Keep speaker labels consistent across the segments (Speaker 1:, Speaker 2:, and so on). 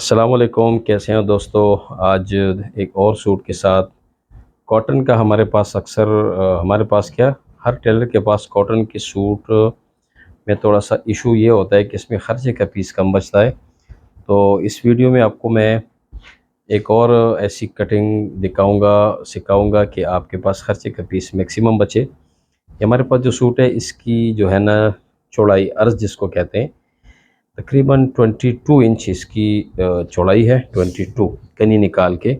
Speaker 1: अस्सलाम वालेकुम, कैसे हैं दोस्तों। आज एक और सूट के साथ कॉटन का हमारे पास अक्सर हमारे पास क्या हर टेलर के पास कॉटन के सूट में थोड़ा सा इशू ये होता है कि इसमें खर्चे का पीस कम बचता है। तो इस वीडियो में आपको मैं एक और ऐसी कटिंग दिखाऊंगा सिखाऊंगा कि आपके पास खर्चे का पीस मैक्सिमम बचे। ये हमारे पास जो सूट है इसकी जो है ना चौड़ाई अर्ज जिसको कहते हैं, तकरीबन 22 इंच इसकी चौड़ाई है, 22 कनी निकाल के,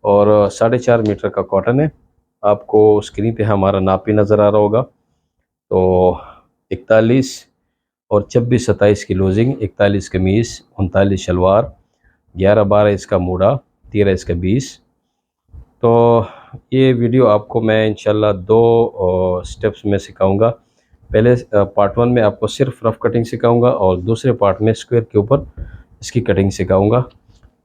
Speaker 1: और 4.5 मीटर का कॉटन है। आपको स्क्रीन पे हमारा नाप भी नज़र आ रहा होगा। तो 41 और 26-27 की लूजिंग, 41 कमीज़, 39 शलवार, 11-12 इसका मूढ़ा, 13 इसका 20। तो ये वीडियो आपको मैं इंशाल्लाह दो स्टेप्स में सिखाऊंगा। पहले पार्ट 1 में आपको सिर्फ रफ़ कटिंग सिखाऊंगा और दूसरे पार्ट में स्क्वायर के ऊपर इसकी कटिंग सिखाऊंगा,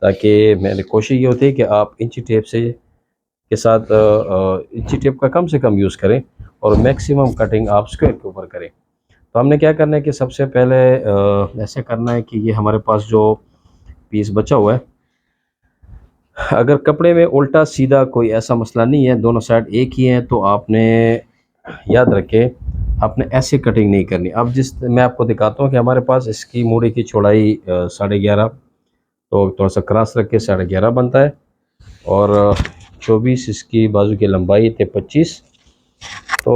Speaker 1: ताकि मेरी कोशिश ये होती है कि आप इंची टेप से के साथ इंची टेप का कम से कम यूज़ करें और मैक्सिमम कटिंग आप स्क्वायर के ऊपर करें। तो हमने क्या करना है कि सबसे पहले ऐसे करना है कि ये हमारे पास जो पीस बचा हुआ है, अगर कपड़े में उल्टा सीधा कोई ऐसा मसला नहीं है, दोनों साइड एक ही हैं, तो आपने याद रखें आपने ऐसे कटिंग नहीं करनी। अब मैं आपको दिखाता हूँ कि हमारे पास इसकी मूढ़ी की चौड़ाई 11.5, तो थोड़ा सा क्रॉस रख के 11.5 बनता है, और 24 इसकी बाजू की लंबाई थे 25, तो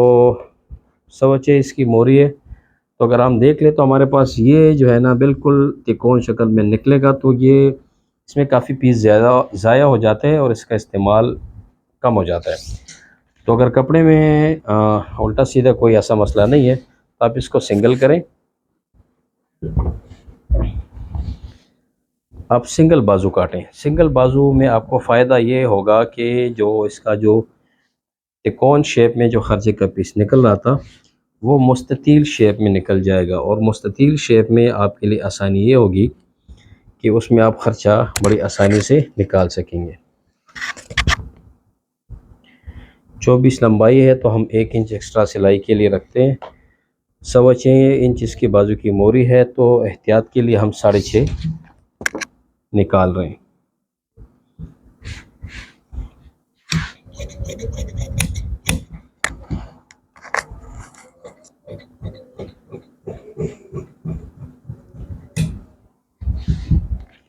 Speaker 1: 6.25 इसकी मोरी है। तो अगर हम देख ले तो हमारे पास ये जो है ना बिल्कुल तिकोन शक्ल में निकलेगा, तो ये इसमें काफ़ी पीस ज़्यादा ज़ाया हो जाते हैं और इसका इस्तेमाल कम हो जाता है। तो अगर कपड़े में उल्टा सीधा कोई ऐसा मसला नहीं है तो आप इसको सिंगल करें। आप सिंगल बाजू काटें। सिंगल बाजू में आपको फ़ायदा ये होगा कि जो इसका जो तिकोन शेप में जो खर्चे का पीस निकल रहा था वो मुस्ततील शेप में निकल जाएगा, और मुस्ततील शेप में आपके लिए आसानी ये होगी कि उसमें आप खर्चा बड़ी आसानी से निकाल सकेंगे। 24 लंबाई है तो हम 1 इंच एक्स्ट्रा सिलाई के लिए रखते हैं। 6.25 इंच इसकी बाजू की मोरी है, तो एहतियात के लिए हम 6.5 निकाल रहे हैं।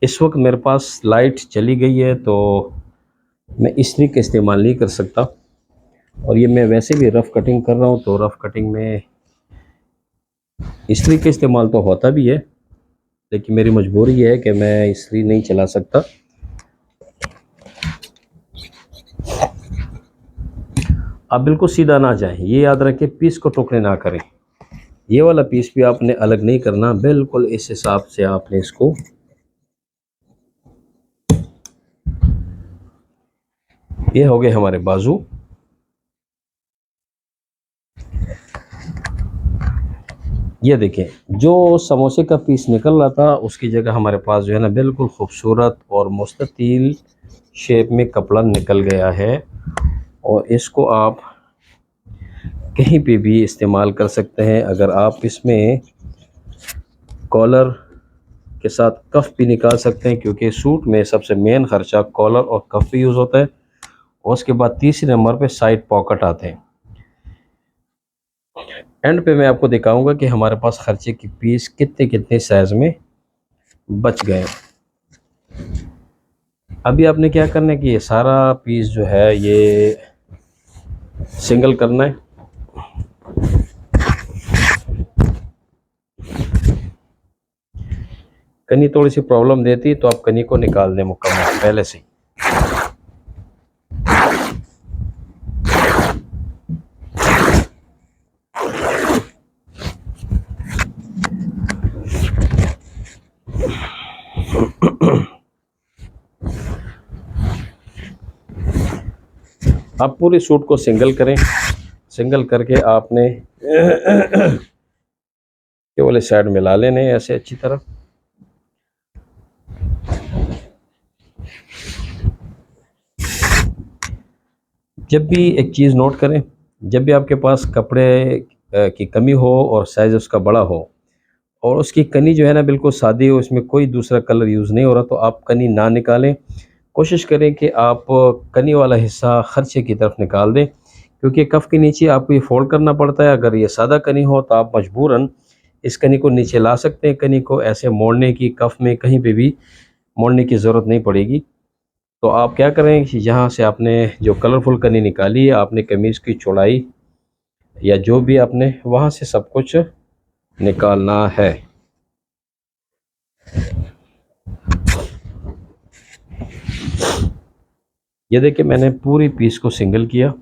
Speaker 1: इस वक्त मेरे पास लाइट चली गई है तो मैं इस्त्री का इस्तेमाल नहीं कर सकता, और ये मैं वैसे भी रफ़ कटिंग कर रहा हूँ, तो रफ़ कटिंग में इस्त्री का इस्तेमाल तो होता भी है, लेकिन मेरी मजबूरी ये है कि मैं इस्त्री नहीं चला सकता। आप बिल्कुल सीधा ना जाएं, ये याद रखें पीस को टुकड़े ना करें। ये वाला पीस भी आपने अलग नहीं करना, बिल्कुल इस हिसाब से आपने इसको ये हो गए हमारे बाजू। ये देखें जो समोसे का पीस निकल रहा था उसकी जगह हमारे पास जो है ना बिल्कुल खूबसूरत और मुस्ततील शेप में कपड़ा निकल गया है, और इसको आप कहीं पे भी इस्तेमाल कर सकते हैं। अगर आप इसमें कॉलर के साथ कफ भी निकाल सकते हैं, क्योंकि सूट में सबसे मेन खर्चा कॉलर और कफ भी यूज़ होता है, और उसके बाद तीसरे नंबर पे साइड पॉकेट आते हैं। एंड पे मैं आपको दिखाऊंगा कि हमारे पास खर्चे की पीस कितने कितने साइज़ में बच गए। अभी आपने क्या करना है कि ये सारा पीस जो है ये सिंगल करना है। कनी थोड़ी सी प्रॉब्लम देती तो आप कनी को निकाल दें मुकम्मल पहले से। आप पूरे सूट को सिंगल करें। सिंगल करके आपने ये वाले साइड मिला लेने ऐसे अच्छी तरह। जब भी एक चीज़ नोट करें, जब भी आपके पास कपड़े की कमी हो और साइज़ उसका बड़ा हो और उसकी कनी जो है ना बिल्कुल सादी हो, उसमें कोई दूसरा कलर यूज़ नहीं हो रहा, तो आप कनी ना निकालें। कोशिश करें कि आप कनी वाला हिस्सा खर्चे की तरफ निकाल दें, क्योंकि कफ़ के नीचे आपको ये फ़ोल्ड करना पड़ता है। अगर ये सादा कनी हो तो आप मजबूरन इस कनी को नीचे ला सकते हैं। कनी को ऐसे मोड़ने की, कफ़ में कहीं पे भी मोड़ने की ज़रूरत नहीं पड़ेगी। तो आप क्या करें कि यहाँ से आपने जो कलरफुल कनी निकाली है, आपने कमीज़ की चौड़ाई या जो भी आपने वहाँ से सब कुछ निकालना है। ये देखिए मैंने पूरी पीस को सिंगल किया।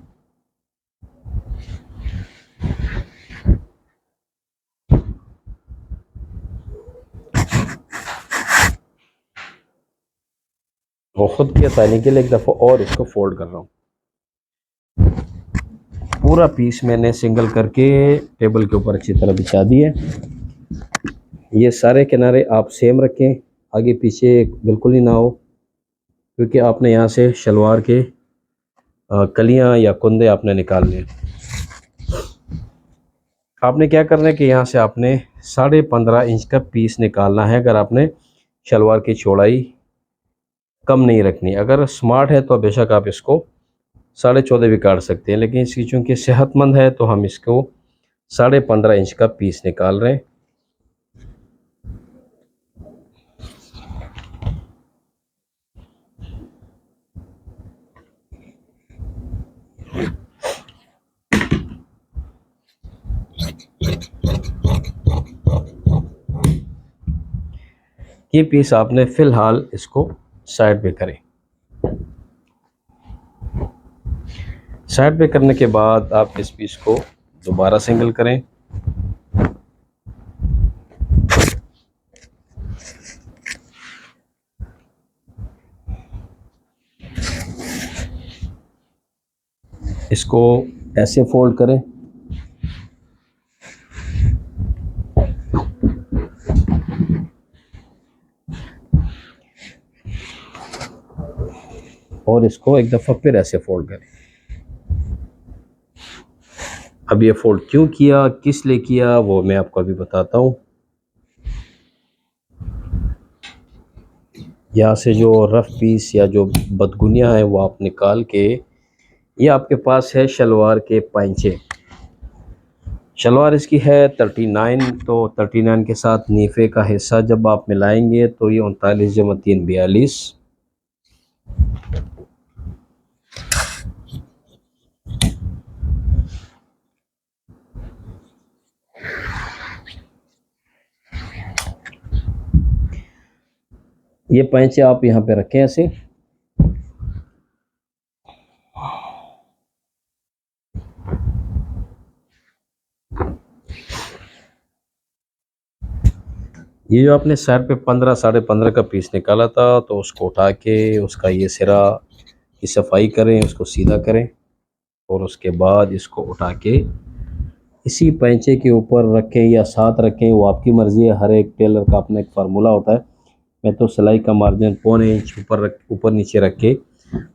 Speaker 1: वो खुद की आसानी के लिए एक दफ़ा और इसको फोल्ड कर रहा हूँ। पूरा पीस मैंने सिंगल करके टेबल के ऊपर अच्छी तरह बिछा दिए। ये सारे किनारे आप सेम रखें, आगे पीछे बिल्कुल ही ना हो, क्योंकि आपने यहाँ से शलवार के कलियाँ या कुंदे आपने निकालने हैं। आपने क्या करना है कि यहाँ से आपने 15.5 इंच का पीस निकालना है। अगर आपने शलवार की चौड़ाई कम नहीं रखनी, अगर स्मार्ट है तो बेशक आप इसको 14.5 भी काट सकते हैं, लेकिन इसकी चूँकि सेहतमंद है तो हम इसको 15.5 इंच का पीस निकाल रहे हैं। ये पीस आपने फ़िलहाल इसको साइड पे करें। साइड पे करने के बाद आप इस पीस को दोबारा सिंगल करें। इसको ऐसे फोल्ड करें। और इसको एक दफ़ा फिर ऐसे फोल्ड करें। अब ये फोल्ड क्यों किया, किस लिए किया, वो मैं आपको अभी बताता हूँ। यहाँ से जो रफ़ पीस या जो बदगुनिया है वो आप निकाल के, ये आपके पास है शलवार के पैंचे। शलवार इसकी है 39, तो 39 के साथ नीफे का हिस्सा जब आप मिलाएंगे तो ये 39 जमा 3 42। ये पैंचे आप यहाँ पे रखें ऐसे। ये जो आपने साइड पे 15 15.5 का पीस निकाला था, तो उसको उठा के उसका ये सिरा की सफाई करें, उसको सीधा करें, और उसके बाद इसको उठा के इसी पैंचे के ऊपर रखें या साथ रखें, वो आपकी मर्ज़ी है। हर एक टेलर का अपना एक फार्मूला होता है। मैं तो सिलाई का मार्जिन 1.25 इंच ऊपर नीचे रख के,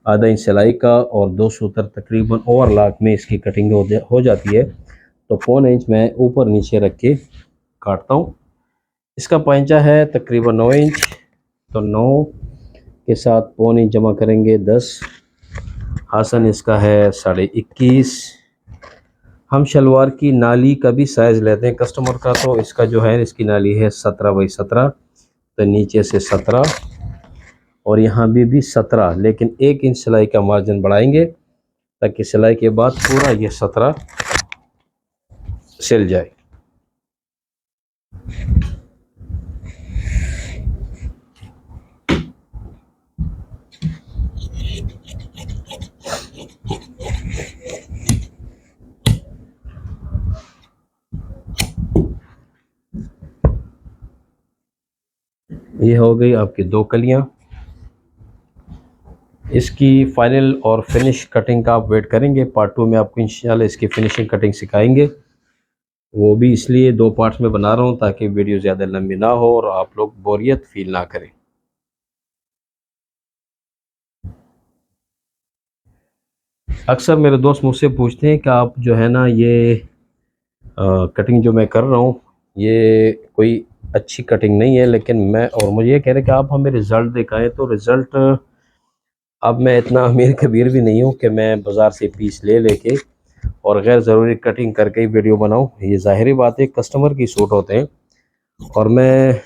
Speaker 1: ½ इंच सिलाई का और 2 सूत्र तकरीबन ओवरलॉक में इसकी कटिंग हो जाती है, तो 1.25 इंच मैं ऊपर नीचे रख के काटता हूँ। इसका पैंचा है तकरीबन 9 इंच, तो 9 के साथ 1.25 इंच जमा करेंगे 10। आसन इसका है 21.5। हम शलवार की नाली का भी साइज़ लेते हैं कस्टमर का, तो इसका जो है इसकी नाली है 17x17, तो नीचे से 17 और यहाँ भी 17, लेकिन 1 इंच सिलाई का मार्जिन बढ़ाएंगे ताकि सिलाई के बाद पूरा ये 17 सिल जाए। ये हो गई आपकी 2 कलियाँ। इसकी फाइनल और फिनिश कटिंग का आप वेट करेंगे। पार्ट 2 में आपको इंशाल्लाह इसकी फिनिशिंग कटिंग सिखाएंगे। वो भी इसलिए 2 पार्ट्स में बना रहा हूँ ताकि वीडियो ज़्यादा लंबी ना हो और आप लोग बोरियत फील ना करें। अक्सर मेरे दोस्त मुझसे पूछते हैं कि आप जो है ना ये कटिंग जो मैं कर रहा हूँ, ये कोई अच्छी कटिंग नहीं है, लेकिन मुझे ये कह रहे कि आप हमें रिज़ल्ट दिखाएं। तो रिज़ल्ट, अब मैं इतना अमीर कबीर भी नहीं हूँ कि मैं बाज़ार से पीस ले लेके और गैर ज़रूरी कटिंग करके ही वीडियो बनाऊँ। ये ज़ाहिरी बात है, कस्टमर की सूट होते हैं, और मैं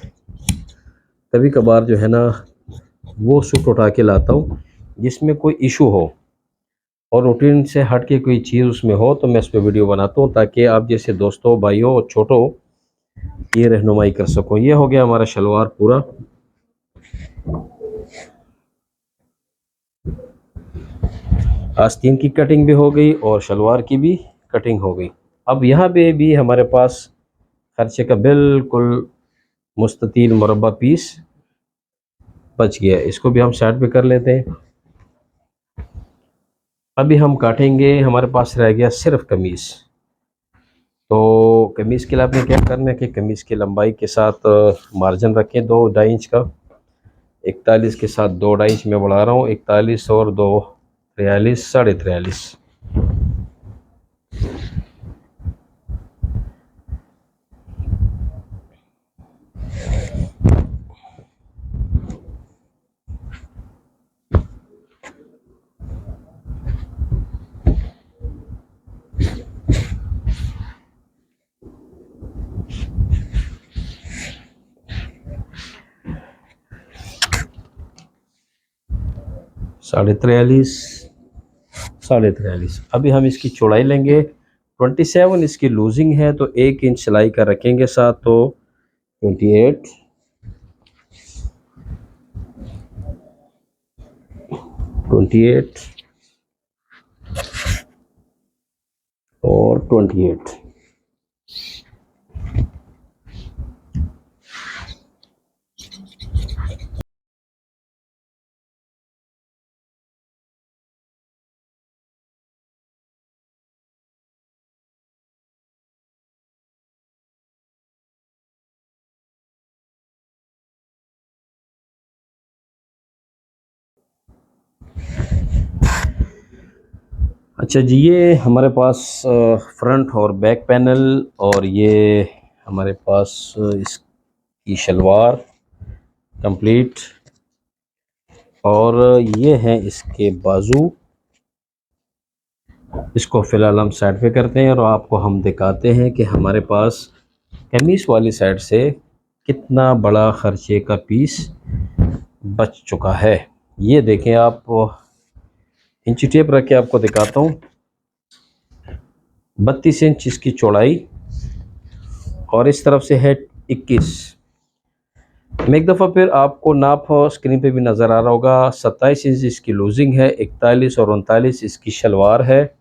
Speaker 1: कभी कभार जो है ना वो सूट उठा के लाता हूँ जिसमें कोई इशू हो और रूटीन से हट के कोई चीज़ उसमें हो, तो मैं इस पर वीडियो बनाता हूँ ताकि आप जैसे दोस्तों, भाइयों और छोटों ये रहनुमाई कर सको। ये हो गया हमारा शलवार पूरा। आस्तीन की कटिंग भी हो गई और शलवार की भी कटिंग हो गई। अब यहाँ पे भी हमारे पास खर्चे का बिल्कुल मुस्ततील मुरब्बा पीस बच गया, इसको भी हम साइड पे कर लेते हैं। अभी हम काटेंगे, हमारे पास रह गया सिर्फ कमीज़। तो कमीज़ के लिए आपने क्या करना है कि कमीज़ की लंबाई के साथ मार्जिन रखें 2-2.5 इंच का। 41 के साथ 2-2.5 मैं बढ़ा रहा हूँ, 41 और 2 43, 43.5। 43, 43.5। अभी हम इसकी चौड़ाई लेंगे 27, इसकी लूजिंग है तो 1 इंच सिलाई का रखेंगे साथ, तो 28, 28 और 28। अच्छा जी, ये हमारे पास फ्रंट और बैक पैनल, और ये हमारे पास इसकी शलवार कंप्लीट, और ये हैं इसके बाजू। इसको फ़िलहाल हम साइड पे करते हैं और आपको हम दिखाते हैं कि हमारे पास कमीज़ वाली साइड से कितना बड़ा खर्चे का पीस बच चुका है। ये देखें आप, इंची टेप रख के आपको दिखाता हूँ। 32 इंच इसकी चौड़ाई और इस तरफ से है 21। मैं एक दफ़ा फिर आपको नाप स्क्रीन पे भी नज़र आ रहा होगा। 27 इंच इसकी लूजिंग है, 41 और 39 इसकी शलवार है,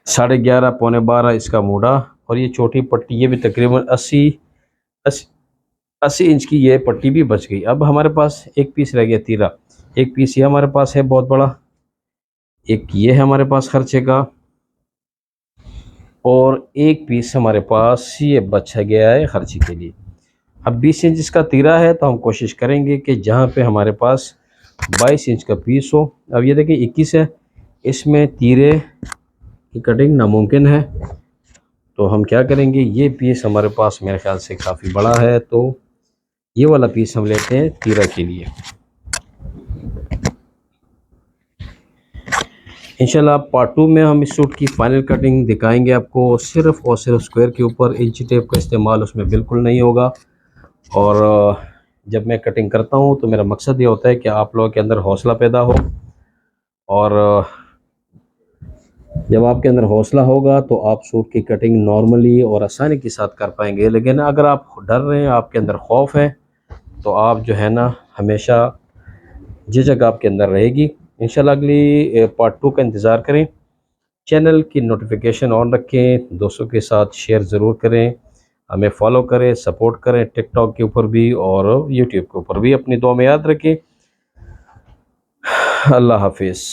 Speaker 1: 11.5 पौने 12 इसका मूढ़ा, और ये छोटी पट्टी ये भी तकरीबन 80 इंच की ये पट्टी भी बच गई। अब हमारे पास एक पीस रह गया तीरा। एक पीस ये हमारे पास है बहुत बड़ा, एक ये है हमारे पास खर्चे का, और एक पीस हमारे पास ये बचा गया है खर्चे के लिए। अब 20 इंच इसका तीरा है, तो हम कोशिश करेंगे कि जहाँ पे हमारे पास 22 इंच का पीस हो। अब ये देखिए 21 है, इसमें तीरे की कटिंग नामुमकिन है, तो हम क्या करेंगे, ये पीस हमारे पास मेरे ख्याल से काफ़ी बड़ा है, तो ये वाला पीस हम लेते हैं तीरा के लिए। इंशाल्लाह पार्ट 2 में हम इस सूट की फ़ाइनल कटिंग दिखाएंगे आपको। सिर्फ़ और सिर्फ स्क्वायर के ऊपर इंची टेप का इस्तेमाल उसमें बिल्कुल नहीं होगा। और जब मैं कटिंग करता हूँ तो मेरा मकसद ये होता है कि आप लोगों के अंदर हौसला पैदा हो, और जब आपके अंदर हौसला होगा तो आप सूट की कटिंग नॉर्मली और आसानी के साथ कर पाएंगे। लेकिन अगर आप डर रहे हैं, आपके अंदर खौफ है, तो आप जो है ना हमेशा झिझक आपके अंदर रहेगी। इंशाल्लाह अगली पार्ट 2 का इंतज़ार करें। चैनल की नोटिफिकेशन ऑन रखें, दोस्तों के साथ शेयर ज़रूर करें, हमें फॉलो करें, सपोर्ट करें टिकटॉक के ऊपर भी और यूट्यूब के ऊपर भी। अपनी दुआ में याद रखें। अल्लाह हाफिज़।